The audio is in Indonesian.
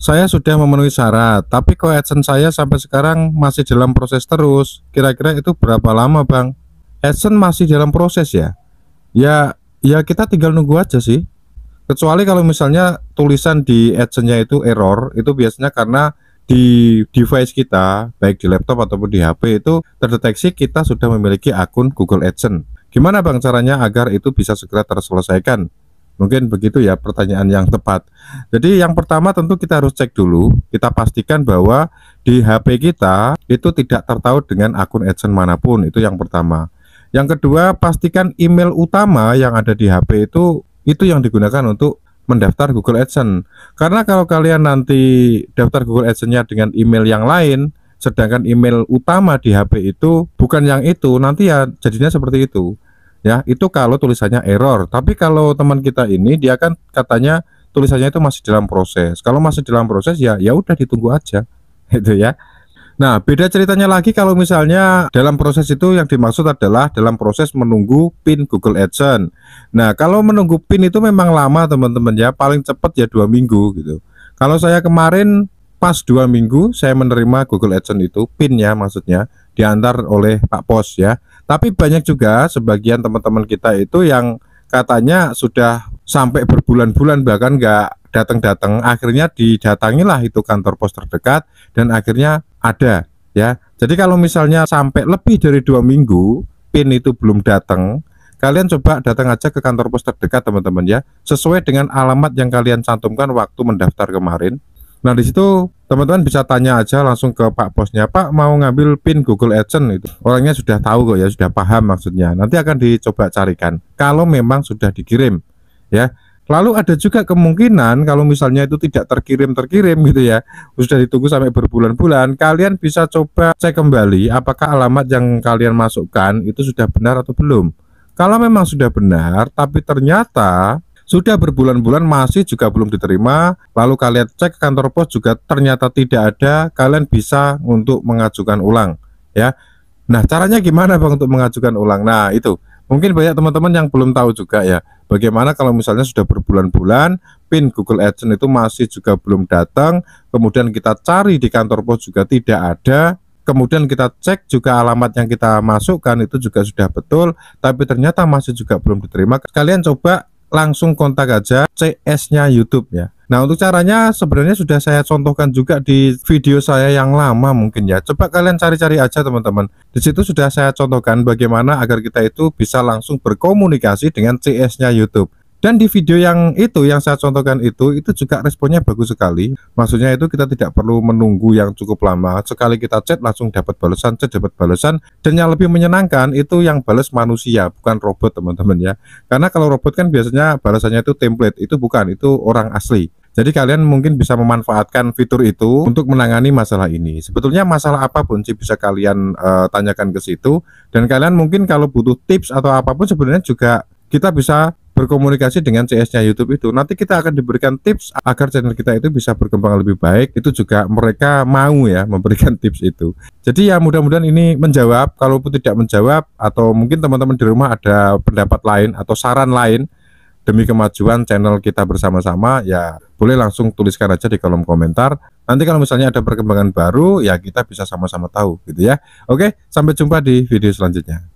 saya sudah memenuhi syarat, tapi kok AdSense saya sampai sekarang masih dalam proses terus. Kira-kira itu berapa lama, Bang? AdSense masih dalam proses ya? Ya kita tinggal nunggu aja sih. Kecuali kalau misalnya tulisan di AdSense-nya itu error, itu biasanya karena di device kita, baik di laptop ataupun di HP itu terdeteksi kita sudah memiliki akun Google AdSense. Gimana Bang caranya agar itu bisa segera terselesaikan? Mungkin begitu ya pertanyaan yang tepat. Jadi yang pertama tentu kita harus cek dulu, kita pastikan bahwa di HP kita itu tidak tertaut dengan akun AdSense manapun, itu yang pertama. Yang kedua, pastikan email utama yang ada di HP itu yang digunakan untuk mendaftar Google AdSense. Karena kalau kalian nanti daftar Google AdSense-nya dengan email yang lain, sedangkan email utama di HP itu bukan yang itu, nanti ya jadinya seperti itu. Ya, itu kalau tulisannya error. Tapi kalau teman kita ini dia kan katanya tulisannya itu masih dalam proses. Kalau masih dalam proses ya udah ditunggu aja. Gitu ya. Nah, beda ceritanya lagi kalau misalnya dalam proses itu yang dimaksud adalah dalam proses menunggu PIN Google AdSense. Nah, kalau menunggu PIN itu memang lama teman-teman ya, paling cepat ya 2 minggu gitu. Kalau saya kemarin pas 2 minggu saya menerima Google AdSense itu PIN-nya maksudnya diantar oleh Pak Pos ya. Tapi banyak juga sebagian teman-teman kita itu yang katanya sudah sampai berbulan-bulan bahkan nggak datang-datang, akhirnya didatangilah itu kantor pos terdekat dan akhirnya ada ya. Jadi kalau misalnya sampai lebih dari 2 minggu PIN itu belum datang, kalian coba datang aja ke kantor pos terdekat teman-teman ya, sesuai dengan alamat yang kalian cantumkan waktu mendaftar kemarin. Nah di situ teman-teman bisa tanya aja langsung ke Pak Posnya, Pak mau ngambil PIN Google AdSense itu. Orangnya sudah tahu kok ya, sudah paham maksudnya. Nanti akan dicoba carikan kalau memang sudah dikirim ya. Lalu ada juga kemungkinan kalau misalnya itu tidak terkirim gitu ya, sudah ditunggu sampai berbulan-bulan, kalian bisa coba cek kembali apakah alamat yang kalian masukkan itu sudah benar atau belum. Kalau memang sudah benar tapi ternyata sudah berbulan-bulan masih juga belum diterima, lalu kalian cek ke kantor pos juga ternyata tidak ada, kalian bisa untuk mengajukan ulang ya. Nah caranya gimana Bang untuk mengajukan ulang? Nah itu mungkin banyak teman-teman yang belum tahu juga ya, bagaimana kalau misalnya sudah berbulan-bulan PIN Google AdSense itu masih juga belum datang, kemudian kita cari di kantor pos juga tidak ada, kemudian kita cek juga alamat yang kita masukkan itu juga sudah betul, tapi ternyata masih juga belum diterima. Kalian coba langsung kontak aja CS-nya YouTube ya. Nah untuk caranya sebenarnya sudah saya contohkan juga di video saya yang lama mungkin ya. Coba kalian cari-cari aja teman-teman. Di situ sudah saya contohkan bagaimana agar kita itu bisa langsung berkomunikasi dengan CS-nya YouTube. Dan di video yang saya contohkan itu juga responnya bagus sekali. Maksudnya itu kita tidak perlu menunggu yang cukup lama. Sekali kita chat langsung dapat balasan, chat dapat balasan. Dan yang lebih menyenangkan itu yang balas manusia, bukan robot teman-teman ya. Karena kalau robot kan biasanya balasannya itu template, itu bukan, itu orang asli. Jadi kalian mungkin bisa memanfaatkan fitur itu untuk menangani masalah ini. Sebetulnya masalah apapun sih bisa kalian tanyakan ke situ. Dan kalian mungkin kalau butuh tips atau apapun sebenarnya juga kita bisa berkomunikasi dengan CS-nya YouTube itu. Nanti kita akan diberikan tips agar channel kita itu bisa berkembang lebih baik. Itu juga mereka mau ya memberikan tips itu. Jadi ya mudah-mudahan ini menjawab. Kalaupun tidak menjawab atau mungkin teman-teman di rumah ada pendapat lain atau saran lain demi kemajuan channel kita bersama-sama, ya boleh langsung tuliskan aja di kolom komentar. Nanti kalau misalnya ada perkembangan baru ya kita bisa sama-sama tahu gitu ya. Oke, sampai jumpa di video selanjutnya.